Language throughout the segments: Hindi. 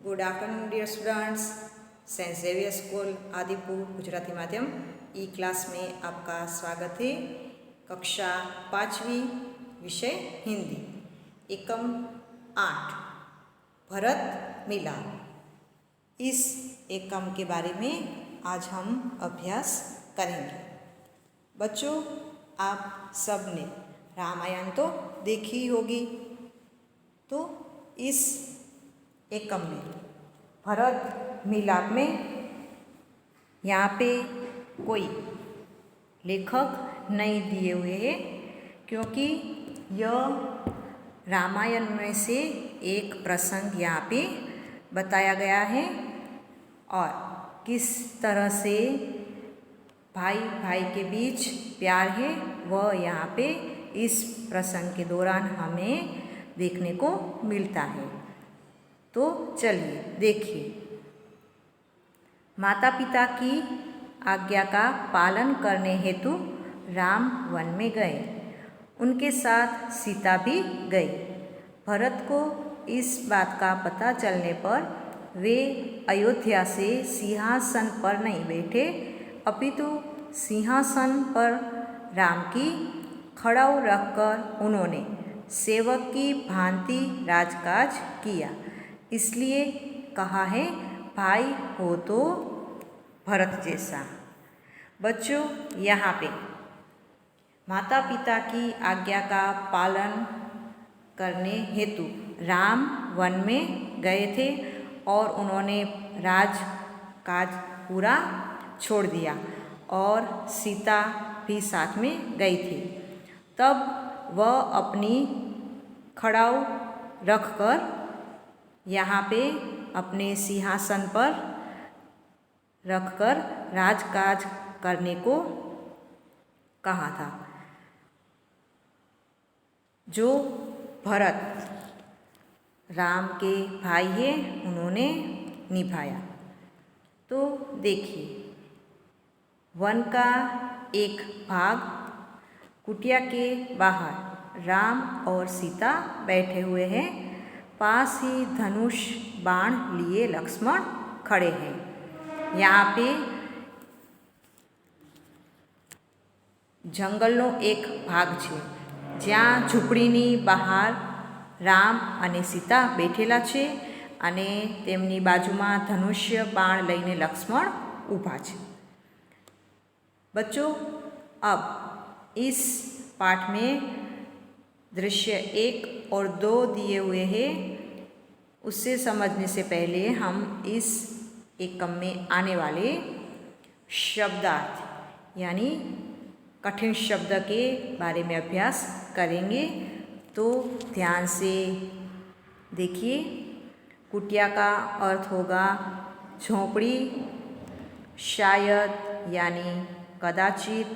Good afternoon dear students. Saint Xavier school Adipur Gujarati माध्यम ई क्लास में आपका स्वागत है। कक्षा 5वीं, विषय हिंदी, एकम 8 भरत मिलाप। इस एकम के बारे में आज हम अभ्यास करेंगे। बच्चों, आप सबने रामायण तो देखी ही होगी, तो इस एकम में भरत मिलाप में यहाँ पे कोई लेखक नहीं दिए हुए हैं, क्योंकि यह रामायण में से एक प्रसंग यहाँ पे बताया गया है और किस तरह से भाई भाई के बीच प्यार है वह यहाँ पे इस प्रसंग के दौरान हमें देखने को मिलता है। तो चलिए देखिए। माता पिता की आज्ञा का पालन करने हेतु राम वन में गए। उनके साथ सीता भी गई। भरत को इस बात का पता चलने पर वे अयोध्या से सिंहासन पर नहीं बैठे, अपितु सिंहासन पर राम की खड़ाऊ रखकर उन्होंने सेवक की भांति राजकाज किया। इसलिए कहा है, भाई हो तो भरत जैसा। बच्चों, यहाँ पे माता पिता की आज्ञा का पालन करने हेतु राम वन में गए थे और उन्होंने राजकाज पूरा छोड़ दिया और सीता भी साथ में गई थी। तब वह अपनी खड़ाऊ रखकर यहाँ पे अपने सिंहासन पर रखकर राजकाज करने को कहा था, जो भरत राम के भाई है उन्होंने निभाया। तो देखिए, वन का एक भाग कुटिया के बाहर राम और सीता बैठे हुए हैं। पास ही धनुष बाण लिए लक्ष्मण खड़े हैं। यहाँ पे जंगलનો एक भाग છે, જ્યાં ઝૂંપડીની બહાર રામ અને સીતા બેઠેલા છે અને તેમની બાજુમાં ધનુષ્ય બાણ લઈને લક્ષ્મણ ઊભા છે। बच्चों, अब इस पाठ में दृश्य 1 और 2 दिए हुए हैं। उससे समझने से पहले हम इस एकम में आने वाले शब्दार्थ यानी कठिन शब्द के बारे में अभ्यास करेंगे। तो ध्यान से देखिए। कुटिया का अर्थ होगा झोंपड़ी, शायद यानी कदाचित,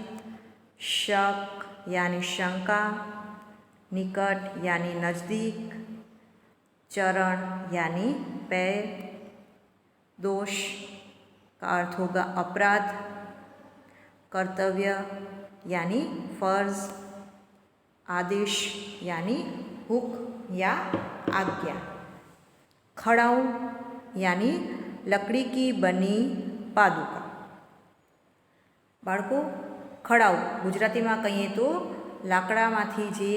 शक यानी शंका, निकट यानी नज़दीक, चरण यानी पैर, दोष का अर्थ होगा अपराध, कर्तव्य यानी फर्ज, आदेश यानी हुक या आज्ञा, खड़ाऊ यानी लकड़ी की बनी पादुका। बाळको, खड़ाऊ गुजराती में कहीए तो लाकड़ामांथी जे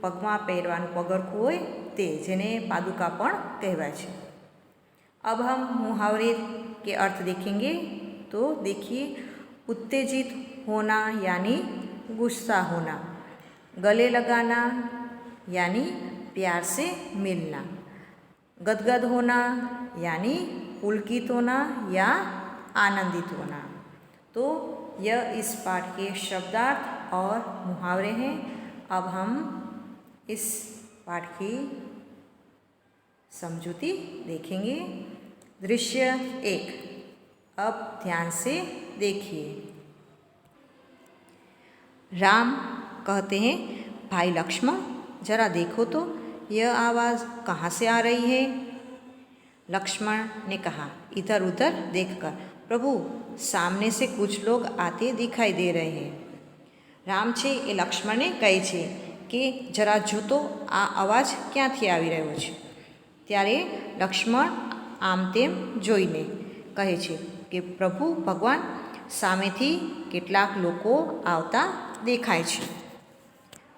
पगमां पहेरवानुं पगरखुं होय ते, जेने पादुका पण कहेवाय छे। अब हम मुहावरे के अर्थ देखेंगे। तो देखिए, उत्तेजित होना यानी गुस्सा होना, गले लगाना यानी प्यार से मिलना, गदगद होना यानी पुलकित होना या आनंदित होना। तो यह इस पाठ के शब्दार्थ और मुहावरे हैं। अब हम इस पाठ की समझूती देखेंगे। दृश्य 1, अब ध्यान से देखिए। राम कहते हैं, भाई लक्ष्मण जरा देखो तो यह आवाज़ कहाँ से आ रही है। लक्ष्मण ने कहा, इधर उधर देखकर, प्रभु सामने से कुछ लोग आते दिखाई दे रहे हैं। राम छे ए लक्ष्मण ने कहे छे કે જરા જોતો આ અવાજ ક્યાંથી આવી રહ્યો છે। ત્યારે લક્ષ્મણ આમ તેમ જોઈને કહે છે કે પ્રભુ ભગવાન સામેથી કેટલાક લોકો આવતા દેખાય છે।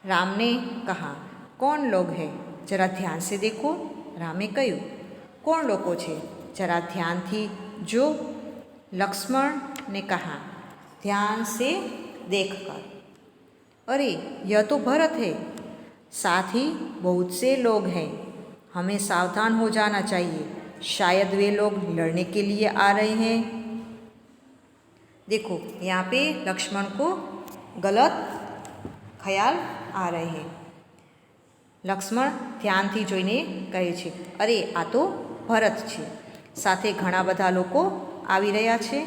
राम ने कहा कौन लोग है जरा ध्यान से देखो। रामे કહ્યું કોણ લોકો છે જરા ધ્યાનથી જો। लक्ष्मण ने कहा ध्यान से देखकर अरे यह तो भरत है, साथ ही बहुत से लोग हैं, हमें सावधान हो जाना चाहिए, शायद वे लोग लड़ने के लिए आ रहे हैं। देखो यहाँ पे लक्ष्मण को गलत ख्याल आ रहे हैं। लक्ष्मण ધ્યાનથી જોઈને કહે છે અરે આ તો ભરત છે, સાથે ઘણા બધા લોકો આવી રહ્યા છે,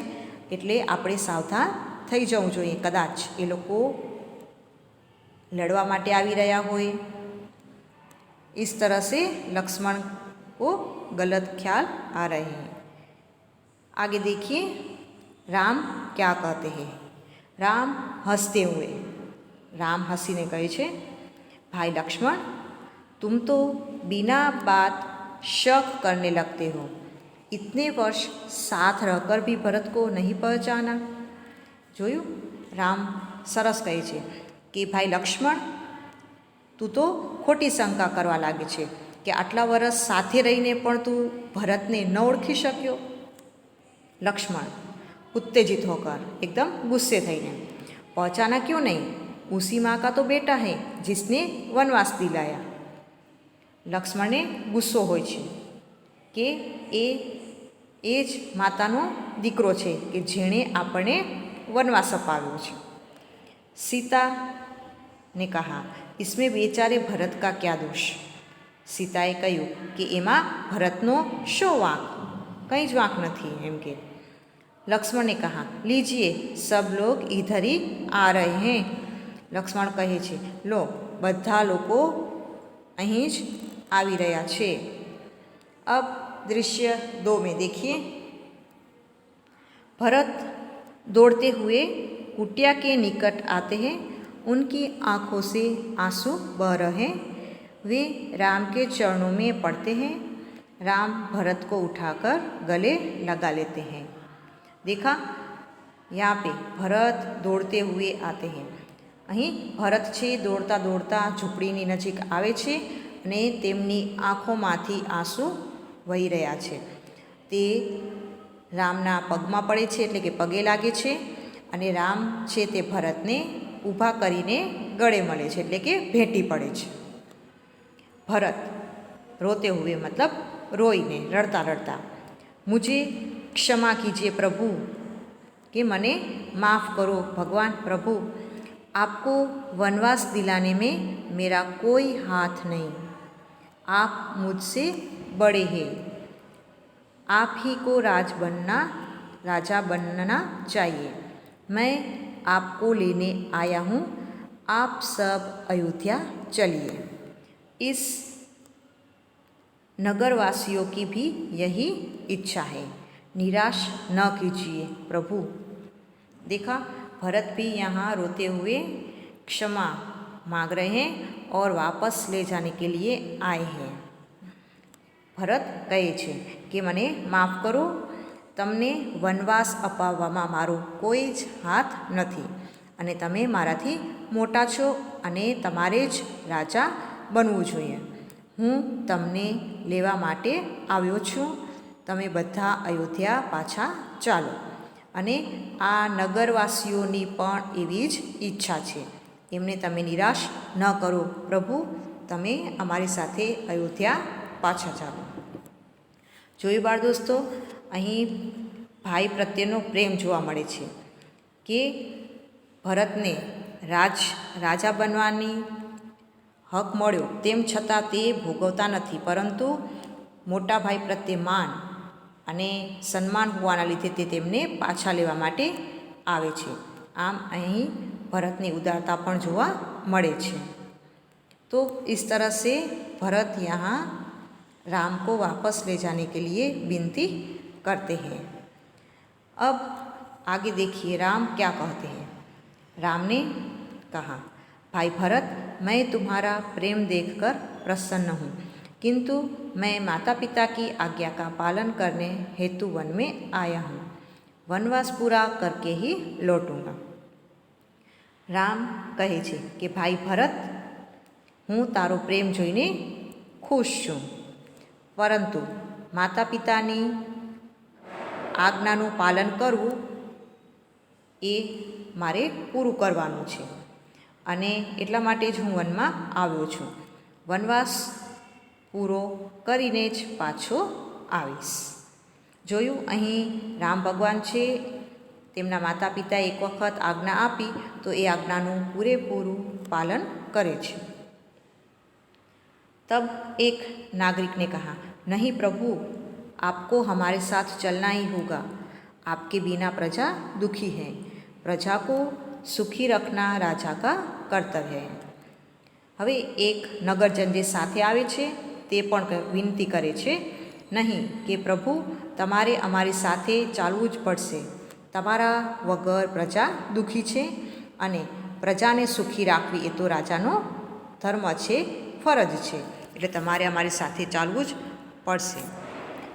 એટલે આપણે સાવધાન થઈ જવું જોઈએ, કદાચ એ લોકો લડવા માટે આવી રહ્યા હોય। इस तरह से लक्ष्मण को गलत ख्याल आ रहे हैं। आगे देखिए राम क्या कहते हैं। राम हंसते हुए राम हंसीने कहे छे भाई लक्ष्मण तुम तो बिना बात शक करने लगते हो, इतने वर्ष साथ रहकर भी भरत को नहीं पहचाना। જોયું રામ સરસ કહે છે કે ભાઈ લક્ષ્મણ તું તો ખોટી શંકા કરવા લાગે છે કે આટલા વર્ષ સાથે રહીને પણ તું ભરતને ન ઓળખી શક્યો। लक्ष्मण उत्तेजित होकर एकदम गुस्से થઈને पहचाना क्यों नहीं, उसी माँ का तो बेटा है जिसने वनवास दिलाया। લક્ષ્મણને ગુસ્સો હોય છે કે એ જ માતાનો દીકરો છે કે જેણે આપણને वनवास अपाव्यो छे। सीता ने कहा इसमें बेचारे भरत का क्या दोष। सीताए कह्युं कि एमां भरतनो शो वांक, कंई ज वांक नथी एम के। लक्ष्मण ने कहा लीजिए सब लोग इधर ही आ रहे हैं। लक्ष्मण कहे छे लो बधा लोको અહીં જ આવી રહ્યા છે। अब दृश्य 2 में देखिए भरत दौड़ते हुए कुटिया के निकट आते हैं, उनकी आँखों से आंसू बह रहे, वे राम के चरणों में पड़ते हैं। राम भरत को उठाकर गले लगा लेते हैं। देखा यहाँ पे भरत दौड़ते हुए आते हैं। અહીં ભરત છે દોડતા દોડતા ઝૂંપડીની નજીક આવે છે અને તેમની આંખોમાંથી આંસુ વહી રહ્યા છે। તે રામના પગમાં પડે છે એટલે કે પગે લાગે છે અને રામ છે તે ભરતને ઊભા કરીને ગળે મળે છે એટલે કે ભેટી પડે છે। ભરત રોતે हुए मतलब રોઈને રડતા રડતા मुझे क्षमा कीजिए प्रभु, कि मने माफ़ करो भगवान प्रभु, आपको वनवास दिलाने में मेरा कोई हाथ नहीं, आप मुझसे बड़े हैं, आप ही को राजा बनना चाहिए, मैं आपको लेने आया हूँ, आप सब अयोध्या चलिए। इस नगरवासियों की भी यही इच्छा है, निराश न कीजिए प्रभु। देखा भरत भी यहाँ रोते हुए क्षमा मांग रहे हैं और वापस ले जाने के लिए आए हैं। भरत कहे छे कि मने माफ़ करो, तमने वनवास अपाववामां मारो कोई ज हाथ नथी अने तमे माराथी मोटा छो अने तमारे ज राजा बनवुं जोईए। हूँ तमने लेवा माटे आव्यो छुं, तमे बधा अयोध्या पाछा चालो। અને આ નગરવાસીઓની પણ એવી જ ઈચ્છા છે, એમને તમે નિરાશ ન કરો પ્રભુ, તમે અમારી સાથે અયોધ્યા પાછા ચાલો। જોયું બાળ દોસ્તો, અહીં ભાઈ પ્રત્યેનો પ્રેમ જોવા મળે છે કે ભરતને રાજા બનવાની હક મળ્યો તેમ છતાં તે ભોગવતા નથી, પરંતુ મોટા ભાઈ પ્રત્યે માન અને સન્માન હોવાના લીધે તે તેમને પાછા લેવા માટે આવે છે। આમ અહીં ભરતની ઉદારતા પણ જોવા મળે છે। तो इस तरह से भरत यहाँ राम को वापस ले जाने के लिए विनती करते हैं। अब आगे देखिए राम क्या कहते हैं। राम ने कहा भाई भरत, मैं तुम्हारा प्रेम देखकर प्रसन्न हूँ, किंतु मैं माता पिता की आज्ञा का पालन करने हेतु वन में आया हूँ। वनवास पूरा करके ही लौटूंगा। રામ કહે છે કે ભાઈ ભરત, હું તારો પ્રેમ જોઈને ખુશ છું, પરંતુ માતા પિતાની આજ્ઞાનું પાલન કરવું એ મારે પૂરું કરવાનું છે અને એટલા માટે જ હું વનમાં આવ્યો છું. વનવાસ પૂરો કરીને જ પાછો આવીશ. જોયું, અહીં રામ ભગવાન છે, તેમના માતા પિતાએ એક વખત આજ્ઞા આપી તો એ આજ્ઞાનું પૂરેપૂરું પાલન કરે છે. तब एक नागरिक ने कहा, नहीं प्रभु, आपको हमारे साथ चलना ही होगा. आपके बिना प्रजा दुखी है. प्रजा को सुखी रखना राजा का कर्तव्य है. હવે એક નગરજન જે સાથે આવે છે તે પણ વિનંતી કરે છે, નહીં કે પ્રભુ, તમારે અમારી સાથે ચાલવું જ પડશે. તમારા વગર પ્રજા દુઃખી છે અને પ્રજાને સુખી રાખવી એ તો રાજાનો ધર્મ છે, ફરજ છે, એટલે તમારે અમારી સાથે ચાલવું જ પડશે.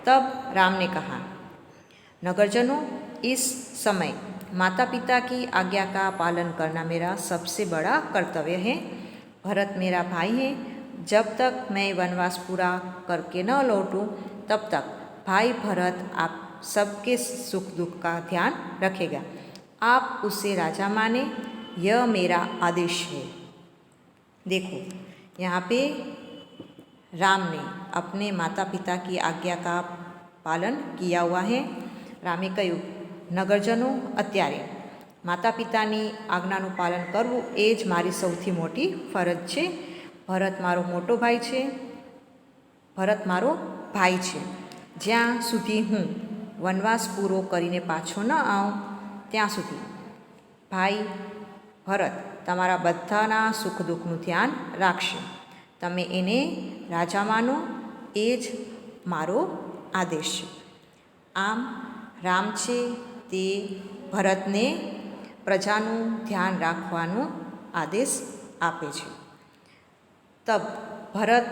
तब राम ने कहा, नगरजनों, इस समय माता पिता की आज्ञा का पालन करना मेरा सबसे बड़ा कर्तव्य है. भरत मेरा भाई है. जब तक मैं वनवास पूरा करके न लौटूं तब तक भाई भरत आप सबके सुख दुख का ध्यान रखेगा. आप उसे राजा माने, यह मेरा आदेश है. देखो, यहाँ पे राम ने अपने माता पिता की आज्ञा का पालन किया हुआ है. रामे કહ્યું, નગરજનો, અત્યારે માતા પિતાની આજ્ઞાનું પાલન કરવું એ જ મારી સૌથી મોટી ફરજ છે. ભરત મારો મોટો ભાઈ છે. ભરત મારો ભાઈ છે. જ્યાં સુધી હું વનવાસ પૂરો કરીને પાછો ન આવું ત્યાં સુધી ભાઈ ભરત તમારા બધાના સુખ દુઃખનું ધ્યાન રાખશે. તમે એને રાજા માનો, એ જ મારો આદેશ છે. આમ રામ છે તે ભરતને પ્રજાનું ધ્યાન રાખવાનો આદેશ આપે છે. तब भरत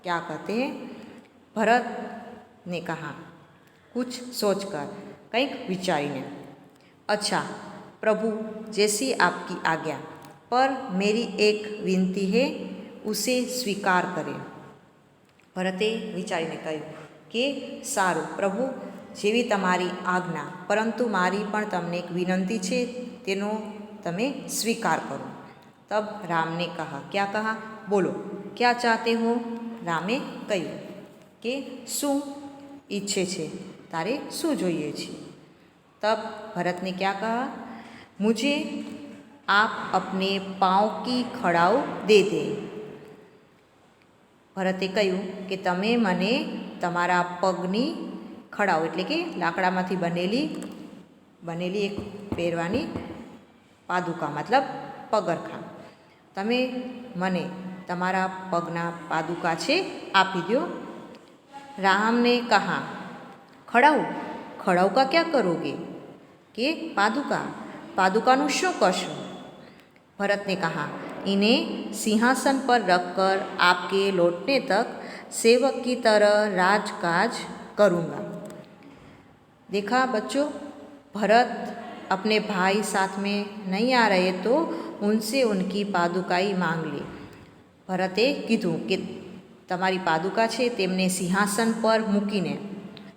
क्या कहते हैं, भरत ने कहा कुछ सोचकर, કંઈક વિચારીને, अच्छा प्रभु, जैसी आपकी आज्ञा, पर मेरी एक विनती है, उसे स्वीकार करें. ભરતે વિચારીને કહ્યું કે સારું પ્રભુ, જેવી તમારી આજ્ઞા, પરંતુ મારી પણ તમને એક વિનંતી છે, તેનો તમે સ્વીકાર કરો. तब राम ने कहा, क्या कहा, बोलो, क्या चाहते हो. રામે કહ્યું કે શું ઈચ્છે છે, તારે શું જોઈએ છે. तब भरत ने क्या कहा, मुझे आप अपने पाँव की खड़ाऊ दे दे. ભરતે કહ્યું કે તમે મને તમારા પગની ખડાઓ એટલે કે લાકડામાંથી બનેલી એક પહેરવાની પાદુકા મતલબ પગરખાં, તમે મને તમારા પગના પાદુકા છે આપી દો. राम ने कहा, खड़ाऊ, खड़ाऊ का क्या करोगे, કે પાદુકાનું શું કરશો. भरत ने कहा, इन्हें सिंहासन पर रखकर आपके लौटने तक सेवक की तरह राजकाज करूँगा. देखा बच्चों, भरत अपने भाई साथ में नहीं आ रहे तो उनसे उनकी पादुकाई मांग ली. ભરતે કીધું કે તમારી પાદુકા છે તેમને સિંહાસન પર મૂકીને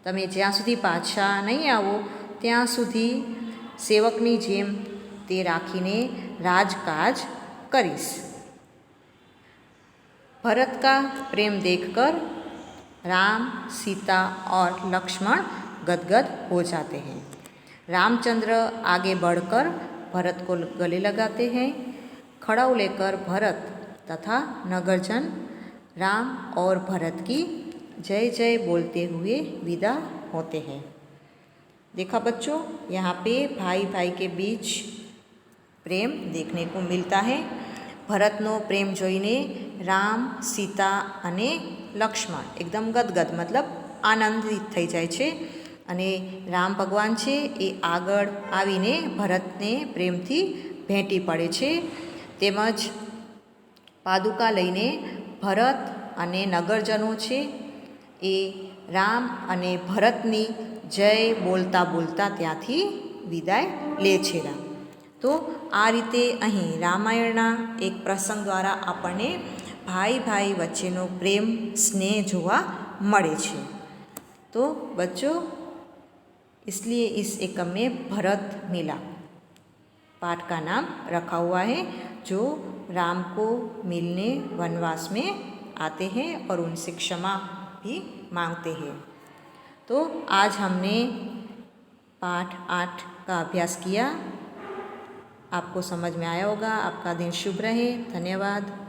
તમે જ્યાં સુધી પાછા નહીં આવો ત્યાં સુધી સેવકની જેમ તે રાખીને राजकाज करीस. भरत का प्रेम देखकर राम, सीता और लक्ष्मण गदगद हो जाते हैं. रामचंद्र आगे बढ़कर भरत को गले लगाते हैं. खड़ाऊ लेकर भरत तथा नगरजन राम और भरत की जय जय बोलते हुए विदा होते हैं. देखा बच्चों, यहाँ पे भाई भाई के बीच प्रेम देखने को मिलता है. ભરતનો પ્રેમ જોઈને રામ, સીતા અને લક્ષ્મણ એકદમ ગદગદ મતલબ આનંદિત થઈ જાય છે અને રામ ભગવાન છે એ આગળ આવીને ભરતને પ્રેમથી ભેટી પડે છે. તેમજ પાદુકા લઈને ભરત અને નગરજનો છે એ રામ અને ભરતની જય બોલતા બોલતા ત્યાંથી વિદાય લે છે. તો આ રીતે અહીં રામાયણના એક પ્રસંગ દ્વારા આપણને ભાઈ ભાઈ વચ્ચેનો પ્રેમ સ્નેહ જોવા મળે છે. तो बच्चों इसलिए इस एकम में भरत मिला पाठ का नाम रखा हुआ है, जो राम को मिलने वनवास में आते हैं और उनसे क्षमा भी मांगते हैं. तो आज हमने पाठ 8 का अभ्यास किया. आपको समझ में आया होगा. आपका दिन शुभ रहे. धन्यवाद.